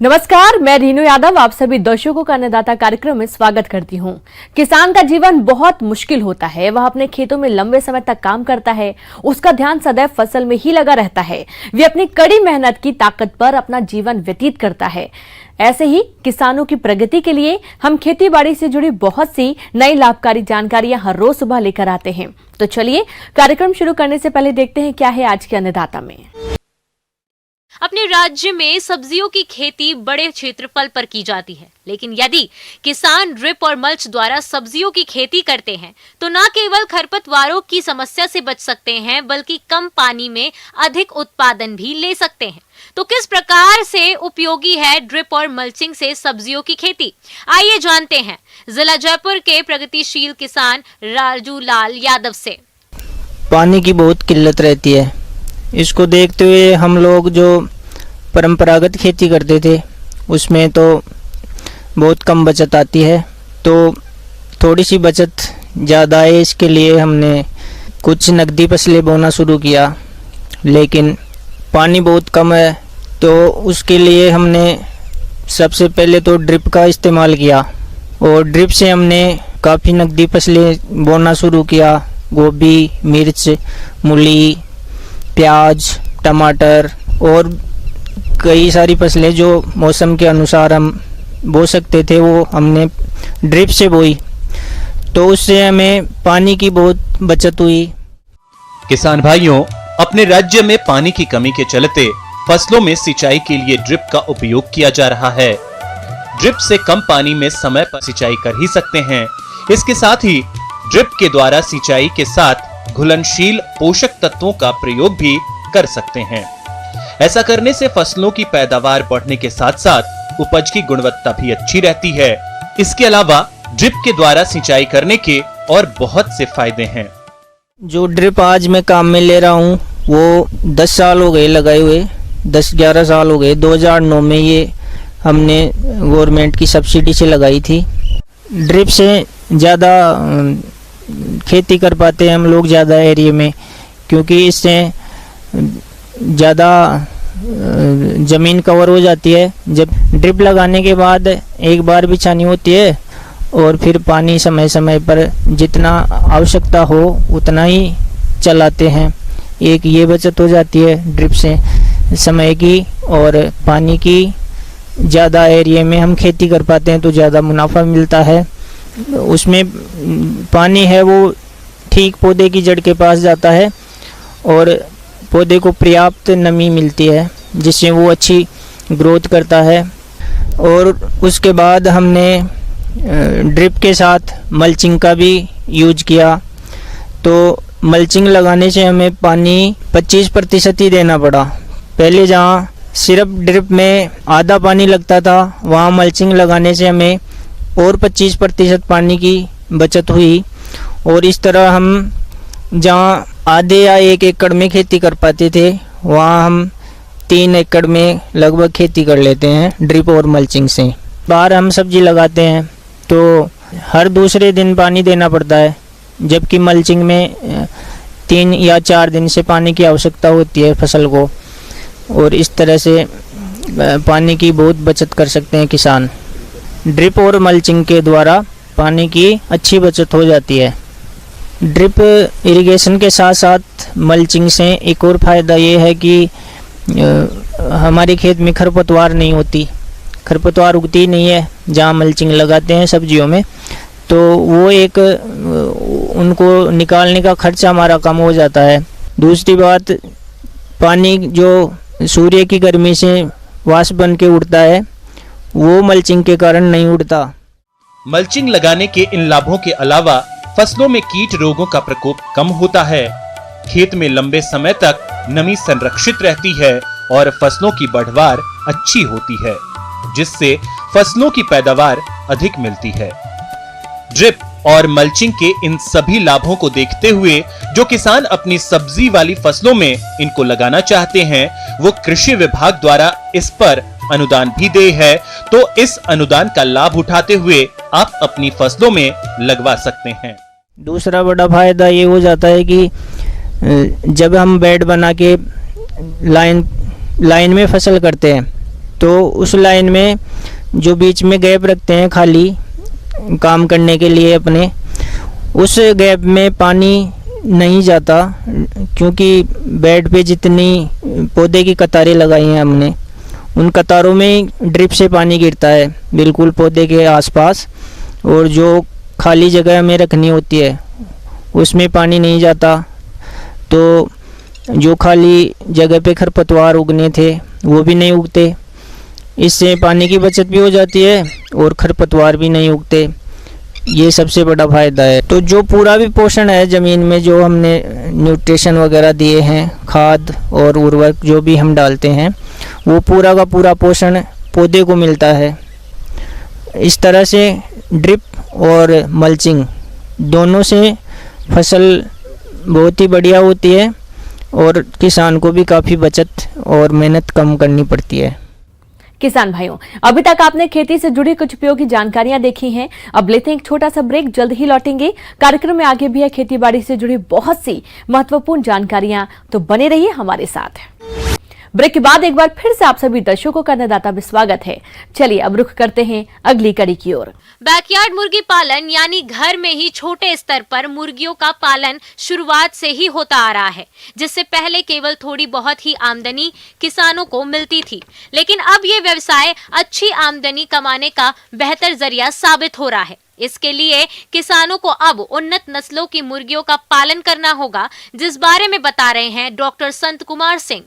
नमस्कार, मैं रीनू यादव आप सभी दर्शकों का अन्नदाता कार्यक्रम में स्वागत करती हूं। किसान का जीवन बहुत मुश्किल होता है। वह अपने खेतों में लंबे समय तक काम करता है। उसका ध्यान सदैव फसल में ही लगा रहता है। वे अपनी कड़ी मेहनत की ताकत पर अपना जीवन व्यतीत करता है। ऐसे ही किसानों की प्रगति के लिए हम खेती बाड़ी से जुड़ी बहुत सी नई लाभकारी जानकारियां हर रोज सुबह लेकर आते हैं। तो चलिए कार्यक्रम शुरू करने से पहले देखते हैं क्या है आज के अन्नदाता में। अपने राज्य में सब्जियों की खेती बड़े क्षेत्रफल पर की जाती है, लेकिन यदि किसान ड्रिप और मल्च द्वारा सब्जियों की खेती करते हैं तो न केवल खरपतवारों की समस्या से बच सकते हैं बल्कि कम पानी में अधिक उत्पादन भी ले सकते हैं। तो किस प्रकार से उपयोगी है ड्रिप और मल्चिंग से सब्जियों की खेती, आइए जानते हैं जिला जयपुर के प्रगतिशील किसान राजू लाल यादव से। पानी की बहुत किल्लत रहती है। इसको देखते हुए हम लोग जो परंपरागत खेती करते थे उसमें तो बहुत कम बचत आती है, तो थोड़ी सी बचत ज़्यादा है। इसके लिए हमने कुछ नकदी फसलें बोना शुरू किया, लेकिन पानी बहुत कम है, तो उसके लिए हमने सबसे पहले तो ड्रिप का इस्तेमाल किया और ड्रिप से हमने काफ़ी नकदी फसलें बोना शुरू किया। गोभी, मिर्च, मूली, प्याज, टमाटर और कई सारी फसलें जो मौसम के अनुसार हम बो सकते थे वो हमने ड्रिप से बोई, तो उससे हमें पानी की बहुत बचत हुई। किसान भाइयों, अपने राज्य में पानी की कमी के चलते फसलों में सिंचाई के लिए ड्रिप का उपयोग किया जा रहा है। ड्रिप से कम पानी में समय पर सिंचाई कर ही सकते हैं। इसके साथ ही ड्रिप के द्वारा सिंचाई के साथ घुलनशील पोषक तत्वों का प्रयोग भी कर सकते हैं। ऐसा करने से फसलों की पैदावार बढ़ने के साथ साथ उपज की गुणवत्ता भी अच्छी रहती है। इसके अलावा ड्रिप के द्वारा सिंचाई करने के और बहुत से फायदे हैं। जो ड्रिप आज मैं काम में ले रहा हूँ वो 10 साल हो गए लगाए हुए, 10-11 साल हो गए। 2009 में ये हमने गवर्नमेंट की सब्सिडी से लगाई थी। ड्रिप से ज़्यादा खेती कर पाते हैं हम लोग ज़्यादा एरिया में, क्योंकि इससे ज़्यादा ज़मीन कवर हो जाती है। जब ड्रिप लगाने के बाद एक बार बिछानी होती है और फिर पानी समय समय पर जितना आवश्यकता हो उतना ही चलाते हैं। एक ये बचत हो जाती है ड्रिप से समय की, और पानी की ज़्यादा एरिया में हम खेती कर पाते हैं तो ज़्यादा मुनाफा मिलता है। उसमें पानी है वो ठीक पौधे की जड़ के पास जाता है और पौधे को पर्याप्त नमी मिलती है जिससे वो अच्छी ग्रोथ करता है। और उसके बाद हमने ड्रिप के साथ मल्चिंग का भी यूज किया, तो मल्चिंग लगाने से हमें पानी 25% ही देना पड़ा। पहले जहाँ सिर्फ ड्रिप में आधा पानी लगता था, वहाँ मल्चिंग लगाने से हमें और 25% पानी की बचत हुई। और इस तरह हम जहाँ आधे या 1 एकड़ में खेती कर पाते थे वहाँ हम 3 एकड़ में लगभग खेती कर लेते हैं ड्रिप और मल्चिंग से। बाहर हम सब्जी लगाते हैं तो हर दूसरे दिन पानी देना पड़ता है, जबकि मल्चिंग में 3 या 4 दिन से पानी की आवश्यकता होती है फसल को। और इस तरह से पानी की बहुत बचत कर सकते हैं किसान। ड्रिप और मल्चिंग के द्वारा पानी की अच्छी बचत हो जाती है। ड्रिप इरिगेशन के साथ साथ मल्चिंग से एक और फ़ायदा ये है कि हमारे खेत में खरपतवार नहीं होती, खरपतवार उगती नहीं है जहाँ मल्चिंग लगाते हैं सब्जियों में, तो वो एक उनको निकालने का खर्चा हमारा कम हो जाता है। दूसरी बात, पानी जो सूर्य की गर्मी से वाष्प बन के उड़ता है वो मल्चिंग के कारण नहीं उड़ता। मल्चिंग लगाने के इन लाभों के अलावा फसलों में कीट रोगों का प्रकोप कम होता है। खेत में लंबे समय तक नमी संरक्षित रहती है और फसलों की बढ़वार अच्छी होती है, जिससे फसलों की पैदावार अधिक मिलती है। ड्रिप और मल्चिंग के इन सभी लाभों को देखते हुए जो किसान अपनी सब्जी वाली फसलों में इनको लगाना चाहते हैं, वो कृषि विभाग द्वारा इस पर अनुदान भी दे है, तो इस अनुदान का लाभ उठाते हुए आप अपनी फसलों में लगवा सकते हैं। दूसरा बड़ा फायदा ये हो जाता है कि जब हम बेड बना के लाइन में फसल करते हैं तो उस लाइन में जो बीच में गैप रखते हैं खाली काम करने के लिए अपने, उस गैप में पानी नहीं जाता, क्योंकि बेड पे जितनी पौधे की कतारें लगाई हैं हमने, उन कतारों में ड्रिप से पानी गिरता है बिल्कुल पौधे के आसपास, और जो खाली जगह हमें रखनी होती है उसमें पानी नहीं जाता। तो जो खाली जगह पे खरपतवार उगने थे वो भी नहीं उगते, इससे पानी की बचत भी हो जाती है और खरपतवार भी नहीं उगते। ये सबसे बड़ा फ़ायदा है। तो जो पूरा भी पोषण है ज़मीन में, जो हमने न्यूट्रिशन वगैरह दिए हैं, खाद और उर्वरक जो भी हम डालते हैं, वो पूरा का पूरा पोषण पौधे को मिलता है। इस तरह से ड्रिप और मल्चिंग दोनों से फसल बहुत ही बढ़िया होती है और किसान को भी काफ़ी बचत और मेहनत कम करनी पड़ती है। किसान भाइयों, अभी तक आपने खेती से जुड़ी कुछ उपयोगी जानकारियां देखी हैं। अब लेते हैं एक छोटा सा ब्रेक, जल्द ही लौटेंगे। कार्यक्रम में आगे भी है खेती बाड़ी से जुड़ी बहुत सी महत्वपूर्ण जानकारियां, तो बने रहिए हमारे साथ। ब्रेक के बाद एक बार फिर से आप सभी दर्शकों का अन्नदाता में स्वागत है। चलिए अब रुख करते हैं अगली कड़ी की ओर। बैकयार्ड मुर्गी पालन यानी घर में ही छोटे स्तर पर मुर्गियों का पालन शुरुआत से ही होता आ रहा है, जिससे पहले केवल थोड़ी बहुत ही आमदनी किसानों को मिलती थी, लेकिन अब ये व्यवसाय अच्छी आमदनी कमाने का बेहतर जरिया साबित हो रहा है। इसके लिए किसानों को अब उन्नत नस्लों की मुर्गियों का पालन करना होगा, जिस बारे में बता रहे हैं डॉक्टर संत कुमार सिंह।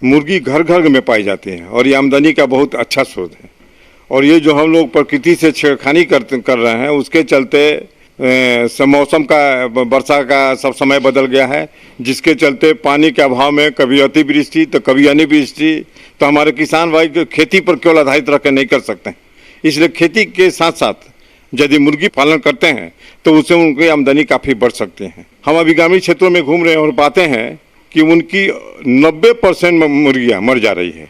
मुर्गी घर घर में पाई जाती है और ये आमदनी का बहुत अच्छा स्रोत है। और ये जो हम लोग प्रकृति से छेड़खानी कर रहे हैं, उसके चलते मौसम का, वर्षा का सब समय बदल गया है, जिसके चलते पानी के अभाव में कभी अतिवृष्टि तो कभी अनिवृष्टि, तो हमारे किसान भाई खेती पर केवल आधारित रह कर नहीं कर सकते हैं। इसलिए खेती के साथ साथ यदि मुर्गी पालन करते हैं तो उससे उनकी आमदनी काफ़ी बढ़ सकती है। हम अभी ग्रामीण क्षेत्रों में घूम रहे हैं और पाते हैं कि उनकी 90% मुर्गियाँ मर जा रही है।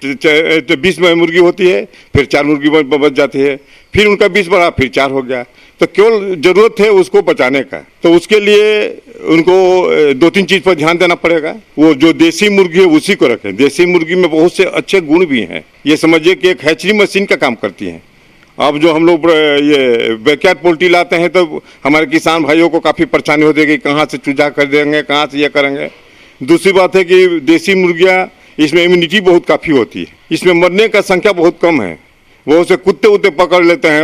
20 मुर्गी होती है, फिर 4 मुर्गी बच जाती है, फिर उनका 20 बढ़ा, फिर 4 हो गया। तो केवल जरूरत है उसको बचाने का, तो उसके लिए उनको 2-3 चीज़ पर ध्यान देना पड़ेगा। वो जो देसी मुर्गी है उसी को रखें। देसी मुर्गी में बहुत से अच्छे गुण भी हैं। ये समझिए कि एक हैचरी मशीन का काम करती है। अब जो हम लोग ये बैकयार्ड पोल्ट्री लाते हैं तो हमारे किसान भाइयों को काफ़ी परेशानी होती है कि कहाँ से चूजा कर देंगे, कहाँ से ये करेंगे। दूसरी बात है कि देसी मुर्गियाँ, इसमें इम्यूनिटी बहुत काफ़ी होती है, इसमें मरने का संख्या बहुत कम है। वो उसे कुत्ते उत्ते पकड़ लेते हैं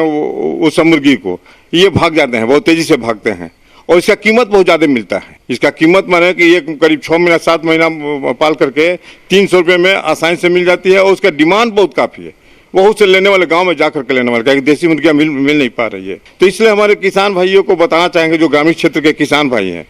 उस मुर्गी को, ये भाग जाते हैं, बहुत तेज़ी से भागते हैं। और इसका कीमत बहुत ज़्यादा मिलता है। इसका कीमत माने कि ये करीब 6 महीना 7 महीना पाल करके 300 रुपये में आसानी से मिल जाती है। और उसका डिमांड बहुत काफ़ी है। बहुत से लेने वाले गांव में जा करके लेने वाले, क्योंकि देसी मुर्गियाँ मिल नहीं पा रही है। तो इसलिए हमारे किसान भाइयों को बताना चाहेंगे, जो ग्रामीण क्षेत्र के किसान भाई हैं,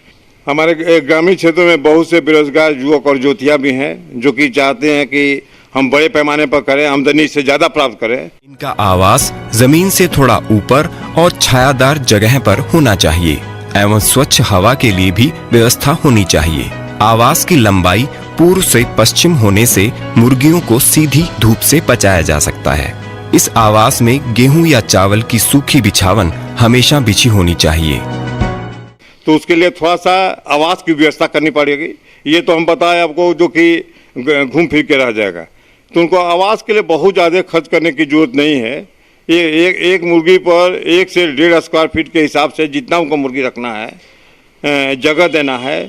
हमारे ग्रामीण क्षेत्रों में बहुत से बेरोजगार युवक और ज्योतियाँ भी हैं, जो कि चाहते हैं कि हम बड़े पैमाने पर करें, आमदनी से ज़्यादा प्राप्त करें। इनका आवास जमीन से थोड़ा ऊपर और छायादार जगह पर होना चाहिए एवं स्वच्छ हवा के लिए भी व्यवस्था होनी चाहिए। आवास की लंबाई पूर्व से पश्चिम होने से मुर्गियों को सीधी धूप से बचाया जा सकता है। इस आवास में गेहूं या चावल की सूखी बिछावन हमेशा बिछी होनी चाहिए। तो उसके लिए थोड़ा सा आवास की व्यवस्था करनी पड़ेगी। ये तो हम बताएं आपको, जो कि घूम फिर के रह जाएगा। तो उनको आवास के लिए बहुत ज़्यादा खर्च करने की जरूरत नहीं है। ये एक मुर्गी पर 1 से 1.5 स्क्वायर फीट के हिसाब से जितना उनको मुर्गी रखना है, जगह देना है।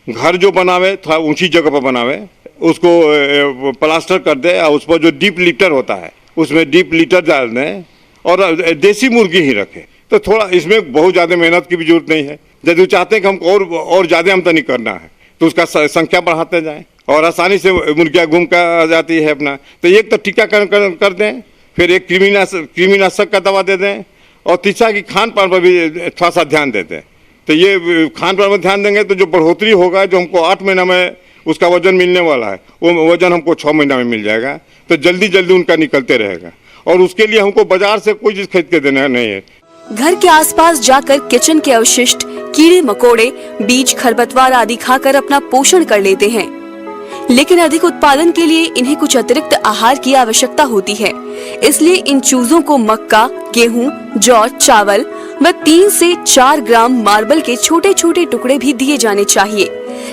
घर जो बनावे थोड़ा ऊंची जगह पर बनावे, उसको प्लास्टर कर दे और उस पर जो डीप लीटर होता है उसमें डीप लीटर डाल दें और देसी मुर्गी ही रखें। तो थोड़ा इसमें बहुत ज़्यादा मेहनत की भी जरूरत नहीं है। यदि चाहते हैं कि हमको और ज़्यादा आमदनी करना है तो उसका संख्या बढ़ाते जाएं और आसानी से मुर्गियाँ घूम कर आ जाती है अपना। तो एक तो टीकाकरण कर दें, फिर एक कृमिनाशक का दवा दे दें, और तीसरा कि खान पान पर भी थोड़ा सा ध्यान देते हैं। तो ये खान पान पर ध्यान देंगे तो जो बढ़ोतरी होगा, जो हमको 8 महीना में उसका वजन मिलने वाला है, वो वजन हमको 6 महीना में मिल जाएगा। तो जल्दी जल्दी उनका निकलते रहेगा। और उसके लिए हमको बाजार से कोई चीज़ खरीद के देना नहीं है। घर के आसपास जाकर किचन के अवशिष्ट, कीड़े मकोड़े, बीज, खरपतवार आदि खाकर अपना पोषण कर लेते हैं। लेकिन अधिक उत्पादन के लिए इन्हें कुछ अतिरिक्त आहार की आवश्यकता होती है। इसलिए इन चूजों को मक्का, गेहूं, जौ, चावल व 3 से 4 ग्राम मार्बल के छोटे छोटे टुकड़े भी दिए जाने चाहिए,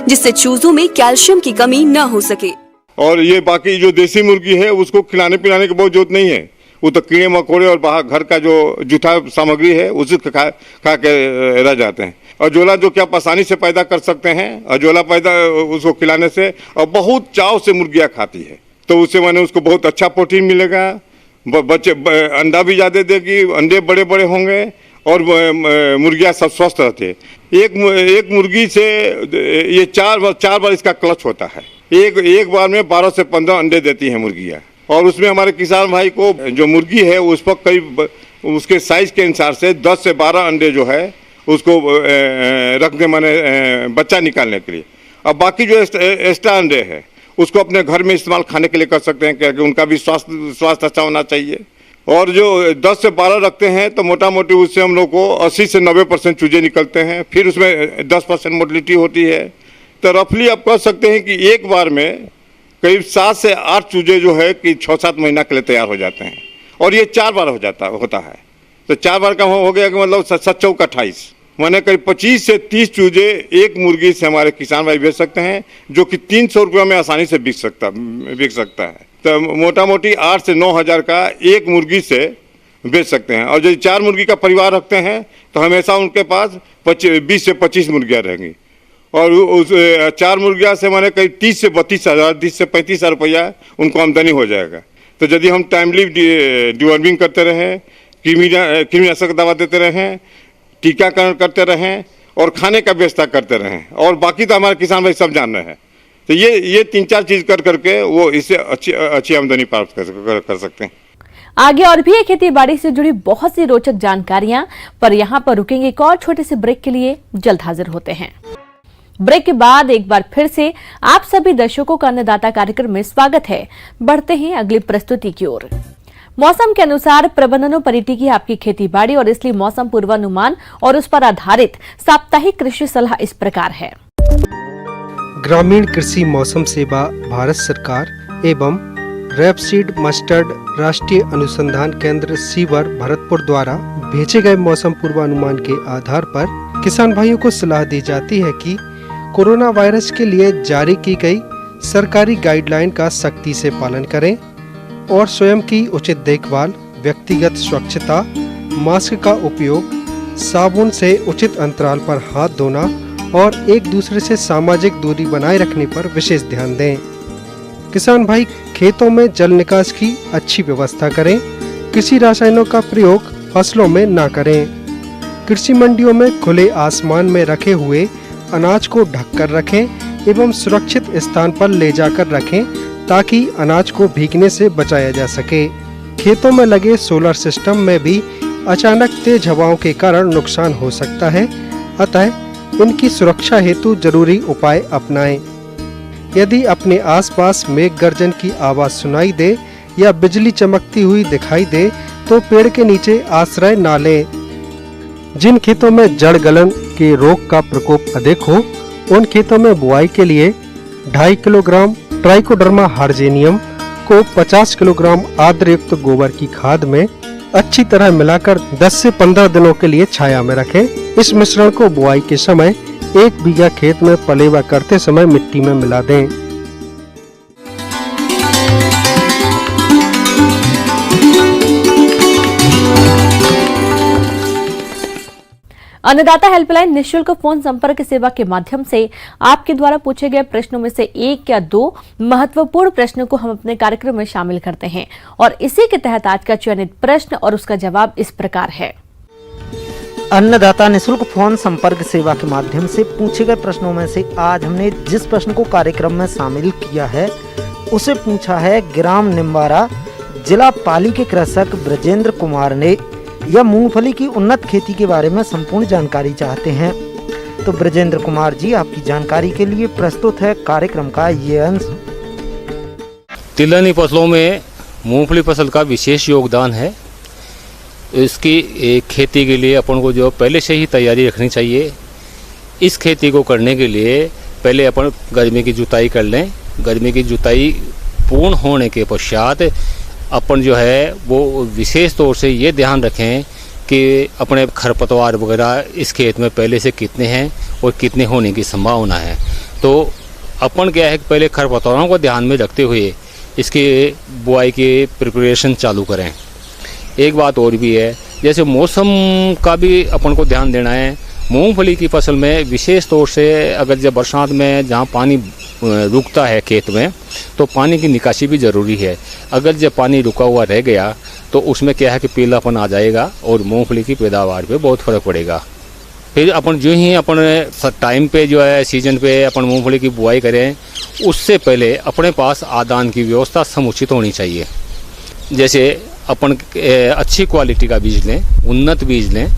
जिससे चूजों में कैल्शियम की कमी न हो सके। और ये बाकी जो देसी मुर्गी है उसको खिलाने पिलाने की बहुत जरूरत नहीं है। वो तो कीड़े मकोड़े और बाहर घर का जो जूठा सामग्री है उसे खा के रह जाते हैं। अजोला जो कि आप आसानी से पैदा कर सकते हैं, अजोला पैदा उसको खिलाने से और बहुत चाव से मुर्गियाँ खाती है, तो उससे मैंने उसको बहुत अच्छा प्रोटीन मिलेगा। बच्चे अंडा भी ज़्यादा देगी, अंडे बड़े बड़े होंगे और मुर्गियाँ सब स्वस्थ रहती है। एक मुर्गी से ये चार बार इसका क्लच होता है। एक बार में 12 से 15 अंडे देती हैं मुर्गियाँ। और उसमें हमारे किसान भाई को जो मुर्गी है उस पर कई उसके साइज के अनुसार से 10 से 12 अंडे जो है उसको रखने माने बच्चा निकालने के लिए। अब बाकी जो एक्स्ट्रा अंडे है उसको अपने घर में इस्तेमाल खाने के लिए कर सकते हैं, क्योंकि उनका भी स्वास्थ्य अच्छा होना चाहिए। और जो 10 से 12 रखते हैं तो मोटा मोटी उससे हम लोग को 80 से 90% चूजे निकलते हैं। फिर उसमें 10% मोर्टलिटी होती है। तो रफली आप कह सकते हैं कि एक बार में करीब 7 से 8 चूजे जो है कि 6-7 महीना के लिए तैयार हो जाते हैं। और ये 4 बार होता है। तो 4 बार का हो गया कि मतलब 7-4-28 माने करीब 25 से 30 चूजे एक मुर्गी से हमारे किसान भाई बेच सकते हैं, जो कि 300 रुपये में आसानी से बिक सकता है। तो मोटा मोटी 8 से 9 हज़ार का एक मुर्गी से बेच सकते हैं। और यदि 4 मुर्गी का परिवार रखते हैं तो हमेशा उनके पास 20 से 25 मुर्गियाँ रहेंगी। और उस 4 मुर्गियाँ से माने करीब 30 से 32 हज़ार, 30 से 35 हज़ार रुपया उनको आमदनी हो जाएगा। तो यदि हम टाइमली डिवर्मिंग करते रहें, कृमिनाशक दवा देते रहें, टीकाकरण करते रहें और खाने का व्यवस्था करते रहें, और बाकी तो हमारे किसान भाई सब जान रहे हैं। तो ये 3-4 चीज़ कर करके वो इससे अच्छी आमदनी प्राप्त कर सकते हैं। आगे और भी खेती बाड़ी से जुड़ी बहुत सी रोचक जानकारियां, पर यहाँ पर रुकेंगे एक और छोटे से ब्रेक के लिए। जल्द हाजिर होते हैं। ब्रेक के बाद एक बार फिर से आप सभी दर्शकों का अन्नदाता कार्यक्रम में स्वागत है। बढ़ते हैं अगली प्रस्तुति की ओर। मौसम के अनुसार प्रबंधनों पर टिकी आपकी खेती बाड़ी, और इसलिए मौसम पूर्वानुमान और उस पर आधारित साप्ताहिक कृषि सलाह इस प्रकार है। ग्रामीण कृषि मौसम सेवा भारत सरकार एवं रेपसीड मस्टर्ड राष्ट्रीय अनुसंधान केंद्र सीवर भरतपुर द्वारा भेजे गए मौसम पूर्वानुमान के आधार पर किसान भाइयों को सलाह दी जाती है कि कोरोना वायरस के लिए जारी की गई सरकारी गाइडलाइन का सख्ती से पालन करें और स्वयं की उचित देखभाल, व्यक्तिगत स्वच्छता, मास्क का उपयोग, साबुन से उचित अंतराल पर हाथ धोना और एक दूसरे से सामाजिक दूरी बनाए रखने पर विशेष ध्यान दें। किसान भाई खेतों में जल निकास की अच्छी व्यवस्था करें। कृषि रसायनों का प्रयोग फसलों में न करें। कृषि मंडियों में खुले आसमान में रखे हुए अनाज को ढककर रखें एवं सुरक्षित स्थान पर ले जाकर रखें ताकि अनाज को भीगने से बचाया जा सके। खेतों में लगे सोलर सिस्टम में भी अचानक तेज हवाओं के कारण नुकसान हो सकता है, अतः इनकी सुरक्षा हेतु जरूरी उपाय अपनाएं। यदि अपने आसपास मेघ गर्जन की आवाज सुनाई दे या बिजली चमकती हुई दिखाई दे तो पेड़ के नीचे आश्रय न लें। जिन खेतों में जड़ गलन के रोग का प्रकोप अधिक हो उन खेतों में बुआई के लिए 2.5 किलोग्राम ट्राइकोडर्मा हार्जेनियम को 50 किलोग्राम आद्रयुक्त गोबर की खाद में अच्छी तरह मिलाकर 10 से 15 दिनों के लिए छाया में रखें। इस मिश्रण को बुआई के समय 1 बीघा खेत में पलेवा करते समय मिट्टी में मिला दें। अन्नदाता हेल्पलाइन निःशुल्क फोन संपर्क सेवा के माध्यम से आपके द्वारा पूछे गए प्रश्नों में से 1 या 2 महत्वपूर्ण प्रश्नों को हम अपने कार्यक्रम में शामिल करते हैं, और इसी के तहत आज का चयनित प्रश्न और उसका जवाब इस प्रकार है। अन्नदाता निःशुल्क फोन संपर्क सेवा के माध्यम से पूछे गए प्रश्नों में से आज हमने जिस प्रश्न को कार्यक्रम में शामिल किया है उसे पूछा है ग्राम निम्बारा, जिला पाली के कृषक ब्रजेंद्र कुमार ने। यह मूंगफली की उन्नत खेती के बारे में संपूर्ण जानकारी चाहते हैं। तो ब्रजेंद्र कुमार जी, आपकी जानकारी के लिए प्रस्तुत है कार्यक्रम का ये अंश। तिलहनी फसलों में मूंगफली फसल का विशेष योगदान है। इसकी खेती के लिए अपन को जो पहले से ही तैयारी रखनी चाहिए। इस खेती को करने के लिए पहले अपन गर्मी की जुताई कर लें। गर्मी की जुताई पूर्ण होने के पश्चात अपन जो है वो विशेष तौर से ये ध्यान रखें कि अपने खरपतवार वगैरह इस खेत में पहले से कितने हैं और कितने होने की संभावना है। तो अपन क्या है कि पहले खरपतवारों को ध्यान में रखते हुए इसकी बुआई की प्रिपरेशन चालू करें। एक बात और भी है, जैसे मौसम का भी अपन को ध्यान देना है। मूंगफली की फसल में विशेष तौर से अगर जब बरसात में जहाँ पानी रुकता है खेत में, तो पानी की निकासी भी ज़रूरी है। अगर जब पानी रुका हुआ रह गया तो उसमें क्या है कि पीलापन आ जाएगा और मूंगफली की पैदावार पे बहुत फ़र्क पड़ेगा। फिर अपन जो ही अपन टाइम पे जो है सीजन पे अपन मूंगफली की बुआई करें, उससे पहले अपने पास आदान की व्यवस्था समुचित होनी चाहिए। जैसे अपन अच्छी क्वालिटी का बीज लें, उन्नत बीज लें,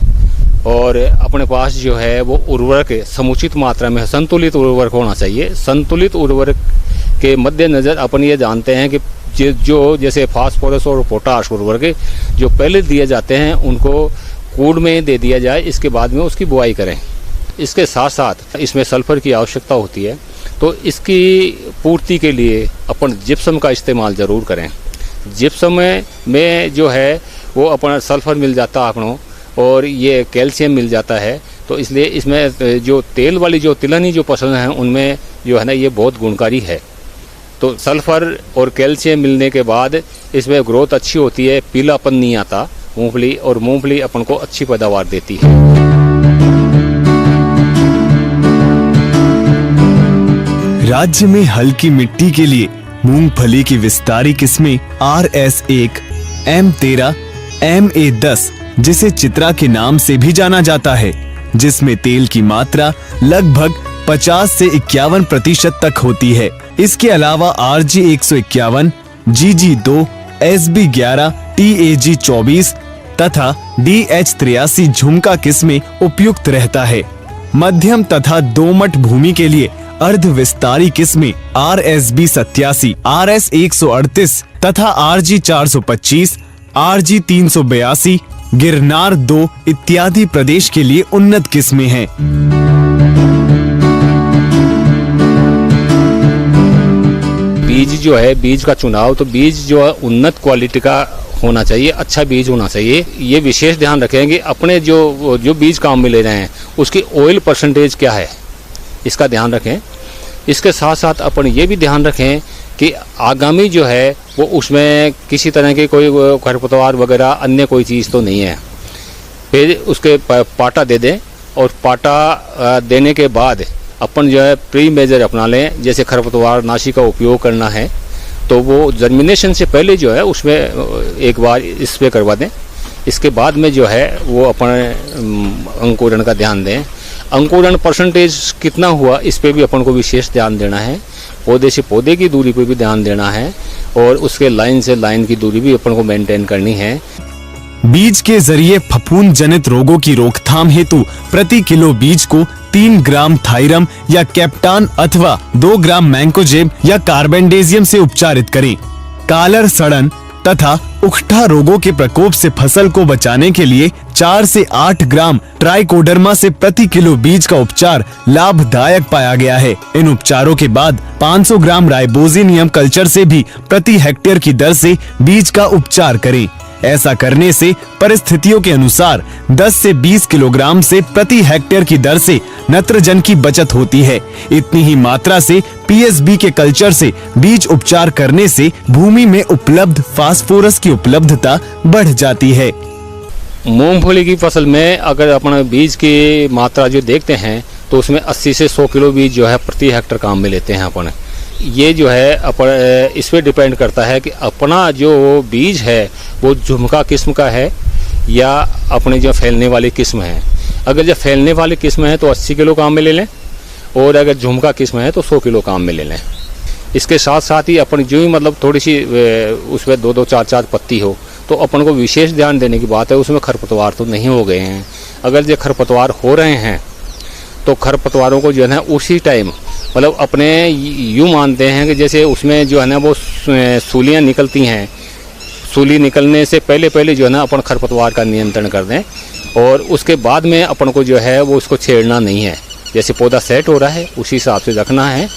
और अपने पास जो है वो उर्वरक समुचित मात्रा में संतुलित उर्वरक होना चाहिए। संतुलित उर्वरक के मद्देनज़र अपन ये जानते हैं कि जो जैसे फास्फोरस और पोटाश उर्वरक जो पहले दिए जाते हैं उनको कूड़ में दे दिया जाए, इसके बाद में उसकी बुआई करें। इसके साथ साथ इसमें सल्फर की आवश्यकता होती है, तो इसकी पूर्ति के लिए अपन जिप्सम का इस्तेमाल ज़रूर करें। जिप्सम में जो है वो अपना सल्फर मिल जाता है अपनों, और ये कैल्शियम मिल जाता है। तो इसलिए इसमें जो तेल वाली जो तिलहनी जो फसल हैं उनमें जो है ना ये बहुत गुणकारी है। तो सल्फर और कैल्शियम मिलने के बाद इसमें ग्रोथ अच्छी होती है, पीलापन नहीं आता मूंगफली, और मूंगफली अपन को अच्छी पैदावार देती है। राज्य में हल्की मिट्टी के लिए मूंगफली की विस्तारी किस्में RS1, M13, MA10 जिसे चित्रा के नाम से भी जाना जाता है, जिसमें तेल की मात्रा लगभग 50 से 51% तक होती है। इसके अलावा RG 151, GG2, SB11, TAG 24 तथा DH 83 झुमका किस्में उपयुक्त रहता है। मध्यम तथा दोमट भूमि के लिए अर्ध विस्तारी किस्में RSB 87, RS 138 तथा RG 425, RG 382, गिरनार 2 इत्यादि प्रदेश के लिए उन्नत किस्में हैं। बीज जो है, बीज का चुनाव, तो बीज जो है उन्नत क्वालिटी का होना चाहिए, अच्छा बीज होना चाहिए। ये विशेष ध्यान रखेंगे अपने जो बीज काम में ले रहे हैं उसकी ऑयल परसेंटेज क्या है, इसका ध्यान रखें। इसके साथ साथ अपन ये भी ध्यान रखें कि आगामी जो है वो उसमें किसी तरह के कोई खरपतवार वगैरह अन्य कोई चीज़ तो नहीं है। फिर उसके पाटा दे दें, और पाटा देने के बाद अपन जो है प्री मेजर अपना लें। जैसे खरपतवार नाशी का उपयोग करना है तो वो जर्मिनेशन से पहले जो है उसमें एक बार स्प्रे करवा दें। इसके बाद में जो है वो अपन अंकुरण का ध्यान दें। अंकुरण परसेंटेज कितना हुआ इस पे भी अपन को विशेष ध्यान देना है। पौधे से पौधे की दूरी पे भी ध्यान देना है, और उसके लाइन से लाइन की दूरी भी अपन को मेंटेन करनी है। बीज के जरिए फफूंद जनित रोगों की रोकथाम हेतु प्रति किलो बीज को 3 ग्राम थायरम या कैप्टान अथवा 2 ग्राम मैंकोजेब या कार्बेंडेजियम से उपचारित करें। कालर सड़न तथा उकठा रोगों के प्रकोप से फसल को बचाने के लिए 4 से 8 ग्राम ट्राइकोडर्मा से प्रति किलो बीज का उपचार लाभदायक पाया गया है। इन उपचारों के बाद 500 ग्राम राइबोजेनियम कल्चर से भी प्रति हेक्टेयर की दर से बीज का उपचार करें। ऐसा करने से परिस्थितियों के अनुसार 10 से 20 किलोग्राम से प्रति हेक्टेयर की दर से नत्रजन की बचत होती है। इतनी ही मात्रा से PSB के कल्चर से बीज उपचार करने से भूमि में उपलब्ध फास्फोरस की उपलब्धता बढ़ जाती है। मूंगफली की फसल में अगर अपना बीज की मात्रा जो देखते हैं तो उसमें 80 से 100 किलो बीज जो है प्रति हेक्टेयर काम में लेते हैं अपन। ये जो है अपन इस पे डिपेंड करता है कि अपना जो बीज है वो झुमका किस्म का है या अपने जो फैलने वाली किस्म है। अगर जो फैलने वाली किस्म है तो 80 किलो काम में ले लें, और अगर झुमका किस्म है तो 100 किलो काम में ले लें। इसके साथ साथ ही अपन जो ही मतलब थोड़ी सी उसमें 2-2, 4-4 पत्ती हो तो अपन को विशेष ध्यान देने की बात है, उसमें खरपतवार तो नहीं हो गए हैं। अगर जो खरपतवार हो रहे हैं तो खरपतवारों को जो है उसी टाइम मतलब अपने यूँ मानते हैं कि जैसे उसमें जो है ना वो सूलियाँ निकलती हैं, सूली निकलने से पहले पहले जो है ना अपन खरपतवार का नियंत्रण कर दें, और उसके बाद में अपन को जो है वो उसको छेड़ना नहीं है। जैसे पौधा सेट हो रहा है उसी हिसाब से रखना है।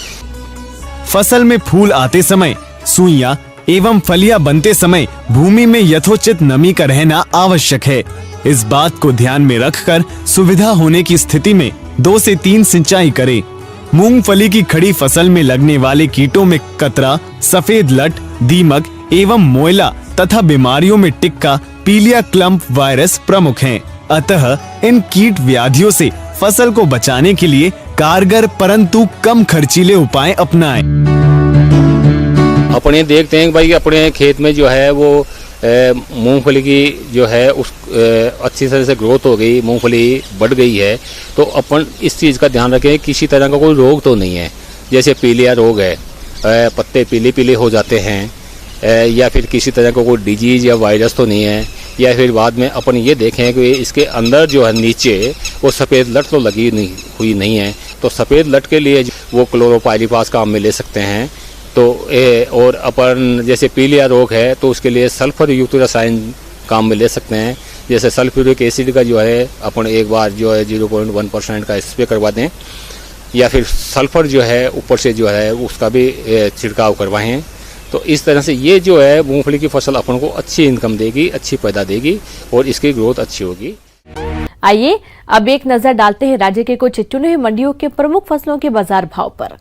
फसल में फूल आते समय, सुइयां एवं फलियां बनते समय भूमि में यथोचित नमी का रहना आवश्यक है। इस बात को ध्यान में रखकर सुविधा होने की स्थिति में 2 से 3 सिंचाई करें। मूंगफली की खड़ी फसल में लगने वाले कीटों में कतरा, सफेद लट, दीमक एवं मोयला तथा बीमारियों में टिक्का, पीलिया क्लम्प वायरस प्रमुख हैं। अतः इन कीट व्याधियों से फसल को बचाने के लिए कारगर परंतु कम खर्चीले उपाय अपनाएं। अपने देखते हैं कि भाई अपने खेत में जो है वो मूंगफली की जो है उस अच्छी तरह से ग्रोथ हो गई, मूंगफली बढ़ गई है, तो अपन इस चीज़ का ध्यान रखें किसी तरह का कोई रोग तो नहीं है। जैसे पीलिया रोग है, पत्ते पीले पीले हो जाते हैं, या फिर किसी तरह का कोई डिजीज या वायरस तो नहीं है, या फिर बाद में अपन ये देखें कि इसके अंदर जो है नीचे वो सफ़ेद लट तो लगी हुई नहीं है, तो सफ़ेद लट के लिए वो क्लोरोपाइरीफास काम में ले सकते हैं। तो और अपन जैसे पीलिया रोग है तो उसके लिए सल्फर युक्त रसायन काम में ले सकते हैं। जैसे सल्फ्यूरिक एसिड का जो है अपन एक बार जो है 0.1% का स्प्रे करवा दें, या फिर सल्फर जो है ऊपर से जो है उसका भी छिड़काव करवाएं। तो इस तरह से ये जो है मूंगफली की फसल अपन को अच्छी इनकम देगी, अच्छी पैदा देगी और इसकी ग्रोथ अच्छी होगी। आइए अब एक नजर डालते हैं राज्य के कुछ चुनी हुई मंडियों के प्रमुख फसलों के बाजार भाव पर।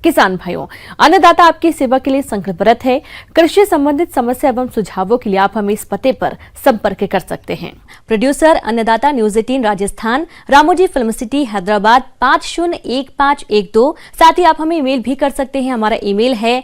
किसान भाइयों, अन्नदाता आपकी सेवा के लिए संकल्परत है। कृषि संबंधित समस्या एवं सुझावों के लिए आप हमें इस पते पर संपर्क कर सकते हैं। प्रोड्यूसर अन्नदाता news 18 Rajasthan, Ramoji film city Hyderabad 501512। साथ ही आप हमें ईमेल भी कर सकते हैं। हमारा ईमेल है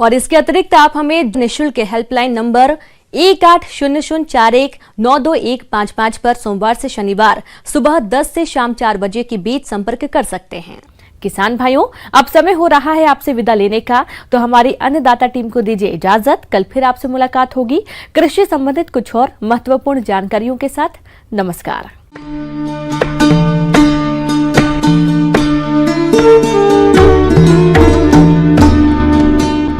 और इसके अतिरिक्त आप हमें निःशुल्क हेल्पलाइन नंबर 180041922155 पर सोमवार से शनिवार सुबह 10 से शाम 4 बजे के बीच संपर्क कर सकते हैं। किसान भाइयों, अब समय हो रहा है आपसे विदा लेने का, तो हमारी अन्नदाता टीम को दीजिए इजाजत। कल फिर आपसे मुलाकात होगी कृषि संबंधित कुछ और महत्वपूर्ण जानकारियों के साथ। नमस्कार।